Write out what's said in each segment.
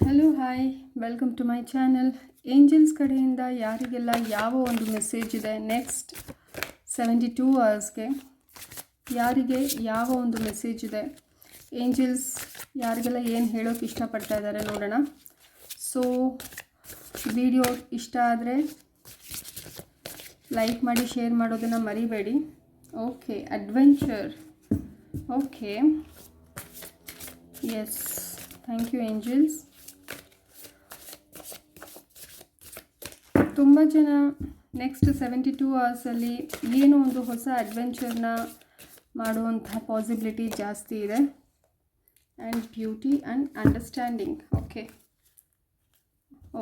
Hello hi, welcome to my channel. Angels ಕಡೆಯಿಂದ ಯಾರಿಗೆಲ್ಲ ಯಾವ ಒಂದು ಮೆಸೇಜ್ ಇದೆ ನೆಕ್ಸ್ಟ್ 72 ಅವರ್ಸ್ಗೆ, ಯಾರಿಗೆ ಯಾವ ಒಂದು ಮೆಸೇಜ್ ಇದೆ, ಏಂಜಲ್ಸ್ ಯಾರಿಗೆಲ್ಲ ಏನು ಹೇಳೋಕ್ಕೆ ಇಷ್ಟಪಡ್ತಾ ಇದ್ದಾರೆ ನೋಡೋಣ. ಸೊ ವಿಡಿಯೋ ಇಷ್ಟ ಆದರೆ ಲೈಕ್ ಮಾಡಿ, ಶೇರ್ ಮಾಡೋದನ್ನು ಮರಿಬೇಡಿ. Okay, adventure. Okay, yes, thank you angels. ತುಂಬ ಜನ ನೆಕ್ಸ್ಟ್ 72 ಅವರ್ಸಲ್ಲಿ ಏನೋ ಒಂದು ಹೊಸ ಅಡ್ವೆಂಚರ್ನ ಮಾಡುವಂಥ ಪಾಸಿಬಿಲಿಟಿ ಜಾಸ್ತಿ ಇದೆ. And beauty and understanding.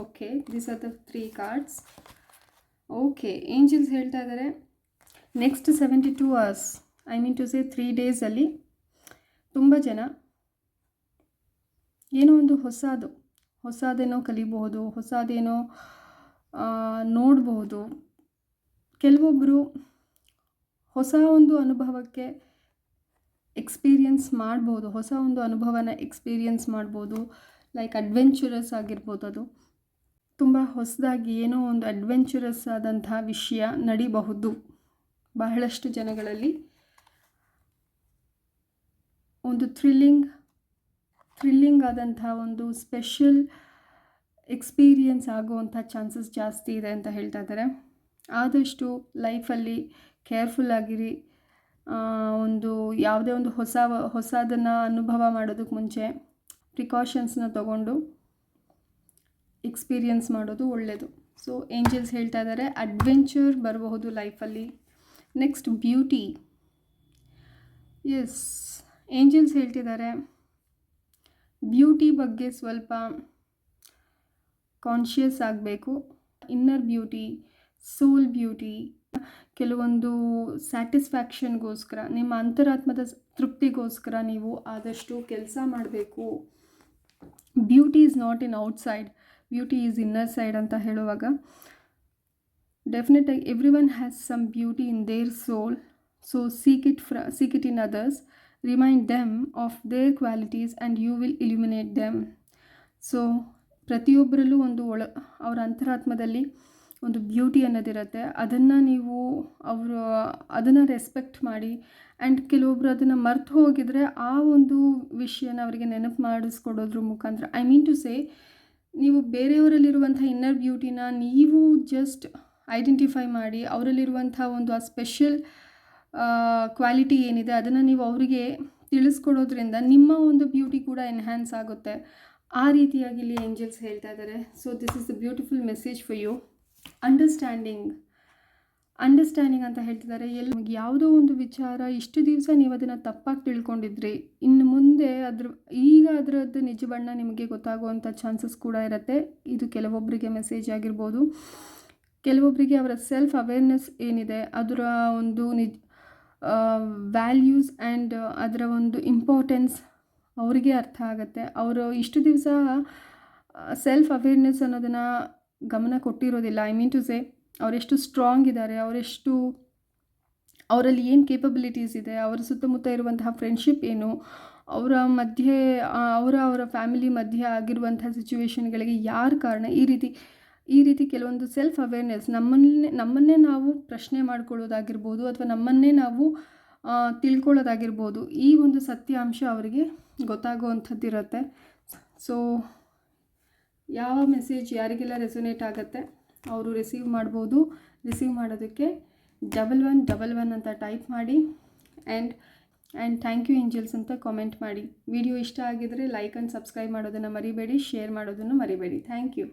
Okay, this are the 3 cards. Okay, angels ಹೇಳ್ತಾ ಇದ್ದಾರೆ next 72 hours, I mean to say 3 ಡೇಸಲ್ಲಿ ತುಂಬ ಜನ ಏನೋ ಒಂದು ಹೊಸದೇನೋ ಕಲಿಬಹುದು, ಹೊಸದೇನೋ ನೋಡಬಹುದು. ಕೆಲವೊಬ್ಬರು ಹೊಸ ಒಂದು ಅನುಭವಕ್ಕೆ ಎಕ್ಸ್ಪೀರಿಯನ್ಸ್ ಮಾಡ್ಬೋದು, ಹೊಸ ಒಂದು ಅನುಭವನ ಎಕ್ಸ್ಪೀರಿಯನ್ಸ್ ಮಾಡ್ಬೋದು. ಲೈಕ್ ಅಡ್ವೆಂಚರಸ್ ಆಗಿರ್ಬೋದು. ಅದು ತುಂಬ ಹೊಸದಾಗಿ ಏನೋ ಒಂದು ಅಡ್ವೆಂಚರಸ್ ಆದಂಥ ವಿಷಯ ನಡಿಬಹುದು. ಬಹಳಷ್ಟು ಜನಗಳಲ್ಲಿ ಒಂದು ಥ್ರಿಲ್ಲಿಂಗ್ ಆದಂಥ ಒಂದು ಸ್ಪೆಷಲ್ ಎಕ್ಸ್ಪೀರಿಯನ್ಸ್ ಆಗುವಂಥ ಚಾನ್ಸಸ್ ಜಾಸ್ತಿ ಇದೆ ಅಂತ ಹೇಳ್ತಾ ಇದ್ದಾರೆ. ಆದಷ್ಟು ಲೈಫಲ್ಲಿ ಕೇರ್ಫುಲ್ ಆಗಿರಿ. ಒಂದು ಯಾವುದೇ ಒಂದು ಹೊಸದನ್ನು ಅನುಭವ ಮಾಡೋದಕ್ಕೆ ಮುಂಚೆ ಪ್ರಿಕಾಷನ್ಸ್ನ ತಗೊಂಡು ಎಕ್ಸ್ಪೀರಿಯನ್ಸ್ ಮಾಡೋದು ಒಳ್ಳೆಯದು. ಸೊ ಏಂಜಲ್ಸ್ ಹೇಳ್ತಾ ಇದ್ದಾರೆ ಅಡ್ವೆಂಚರ್ ಬರಬಹುದು ಲೈಫಲ್ಲಿ. Next beauty. ಎಸ್, ಏಂಜಲ್ಸ್ ಹೇಳ್ತಿದ್ದಾರೆ ಬ್ಯೂಟಿ ಬಗ್ಗೆ ಸ್ವಲ್ಪ ಕಾನ್ಷಿಯಸ್ ಆಗಬೇಕು. ಇನ್ನರ್ ಬ್ಯೂಟಿ, ಸೋಲ್ ಬ್ಯೂಟಿ, ಕೆಲವೊಂದು ಸ್ಯಾಟಿಸ್ಫ್ಯಾಕ್ಷನ್ಗೋಸ್ಕರ, ನಿಮ್ಮ ಅಂತರಾತ್ಮದ ತೃಪ್ತಿಗೋಸ್ಕರ ನೀವು ಆದಷ್ಟು ಕೆಲಸ ಮಾಡಬೇಕು. Beauty is not in outside, beauty is inner side ಅಂತ ಹೇಳುವಾಗ ಡೆಫಿನೆಟಾಗಿ everyone has some beauty in their soul. So seek it in others, remind them of their qualities and you will illuminate them. So ಪ್ರತಿಯೊಬ್ಬರಲ್ಲೂ ಅವರ ಅಂತರಾತ್ಮದಲ್ಲಿ ಒಂದು beauty ಅನ್ನೋದಿರುತ್ತೆ. ಅದನ್ನು ನೀವು ಅದನ್ನು ರೆಸ್ಪೆಕ್ಟ್ ಮಾಡಿ. ಆ್ಯಂಡ್ ಕೆಲವೊಬ್ಬರು ಅದನ್ನು ಮರ್ತು ಹೋಗಿದರೆ ಆ ಒಂದು ವಿಷಯನ ಅವರಿಗೆ ನೆನಪು ಮಾಡಿಸ್ಕೊಡೋದ್ರ ಮುಖಾಂತರ, ಐ ಮೀನ್ ಟು ಸೇ, ನೀವು ಬೇರೆಯವರಲ್ಲಿರುವಂಥ ಇನ್ನರ್ ಬ್ಯೂಟಿನ ನೀವು ಜಸ್ಟ್ ಐಡೆಂಟಿಫೈ ಮಾಡಿ ಅವರಲ್ಲಿರುವಂಥ ಒಂದು ಆ ಸ್ಪೆಷಲ್ ಕ್ವಾಲಿಟಿ ಏನಿದೆ ಅದನ್ನು ನೀವು ಅವರಿಗೆ ತಿಳಿಸ್ಕೊಡೋದ್ರಿಂದ ನಿಮ್ಮ ಒಂದು ಬ್ಯೂಟಿ ಕೂಡ ಎನ್ಹ್ಯಾನ್ಸ್ ಆಗುತ್ತೆ. ಆ ರೀತಿಯಾಗಿ ಇಲ್ಲಿ ಏಂಜಲ್ಸ್ ಹೇಳ್ತಾ ಇದ್ದಾರೆ. So this is the beautiful message for you. Understanding ಅಂತ ಹೇಳ್ತಿದ್ದಾರೆ. ಯಾವುದೋ ಒಂದು ವಿಚಾರ ಇಷ್ಟು ದಿವಸ ನೀವು ಅದನ್ನು ತಪ್ಪಾಗಿ ತಿಳ್ಕೊಂಡಿದ್ರಿ, ಇನ್ನು ಮುಂದೆ ಅದರದ್ದು ನಿಜ ಬಣ್ಣ ನಿಮಗೆ ಗೊತ್ತಾಗುವಂಥ ಚಾನ್ಸಸ್ ಕೂಡ ಇರುತ್ತೆ. ಇದು ಕೆಲವೊಬ್ಬರಿಗೆ ಮೆಸೇಜ್ ಆಗಿರ್ಬೋದು. ಕೆಲವೊಬ್ಬರಿಗೆ ಅವರ ಸೆಲ್ಫ್ ಅವೇರ್ನೆಸ್ ಏನಿದೆ ಅದರ ಒಂದು ವ್ಯಾಲ್ಯೂಸ್ ಆ್ಯಂಡ್ ಅದರ ಒಂದು ಇಂಪಾರ್ಟೆನ್ಸ್ ಅವರಿಗೆ ಅರ್ಥ ಆಗುತ್ತೆ. ಅವರು ಇಷ್ಟು ದಿವಸ ಸೆಲ್ಫ್ ಅವೇರ್ನೆಸ್ ಅನ್ನೋದನ್ನು ಗಮನ ಕೊಟ್ಟಿರೋದಿಲ್ಲ. ಐ ಮೀನ್ ಟು ಸೇ, ಅವರೆಷ್ಟು ಸ್ಟ್ರಾಂಗ್ ಇದ್ದಾರೆ, ಅವರಲ್ಲಿ ಏನು ಕೇಪಬಿಲಿಟೀಸ್ ಇದೆ, ಅವರ ಸುತ್ತಮುತ್ತ ಇರುವಂತಹ ಫ್ರೆಂಡ್ಶಿಪ್ ಏನು, ಅವರ ಮಧ್ಯೆ ಅವರ ಫ್ಯಾಮಿಲಿ ಮಧ್ಯೆ ಆಗಿರುವಂಥ ಸಿಚುವೇಶನ್ಗಳಿಗೆ ಯಾರು ಕಾರಣ, ಈ ರೀತಿ ಕೆಲವೊಂದು ಸೆಲ್ಫ್ ಅವೇರ್ನೆಸ್, ನಮ್ಮನ್ನೇ ನಾವು ಪ್ರಶ್ನೆ ಮಾಡ್ಕೊಳ್ಳೋದಾಗಿರ್ಬೋದು ಅಥವಾ ನಮ್ಮನ್ನೇ ನಾವು ತಿಳ್ಕೊಳ್ಳೋದಾಗಿರ್ಬೋದು. ಈ ಒಂದು ಸತ್ಯಾಂಶ ಅವರಿಗೆ ಗೊತ್ತಾಗುವಂಥದ್ದಿರುತ್ತೆ. ಸೊ ಯಾವ ಮೆಸೇಜ್ ಯಾರಿಗೆಲ್ಲ ರೆಸೊನೇಟ್ ಆಗುತ್ತೆ ಅವರು ರಿಸೀವ್ ಮಾಡ್ಬೋದು. ರಿಸೀವ್ ಮಾಡೋದಕ್ಕೆ 1111 ಅಂತ ಟೈಪ್ ಮಾಡಿ ಆ್ಯಂಡ್ ಥ್ಯಾಂಕ್ ಯು ಏಂಜಲ್ಸ್ ಅಂತ ಕಾಮೆಂಟ್ ಮಾಡಿ. ವಿಡಿಯೋ ಇಷ್ಟ ಆಗಿದರೆ ಲೈಕ್ ಆ್ಯಂಡ್ ಸಬ್ಸ್ಕ್ರೈಬ್ ಮಾಡೋದನ್ನು ಮರಿಬೇಡಿ, ಶೇರ್ ಮಾಡೋದನ್ನು ಮರಿಬೇಡಿ. Thank you.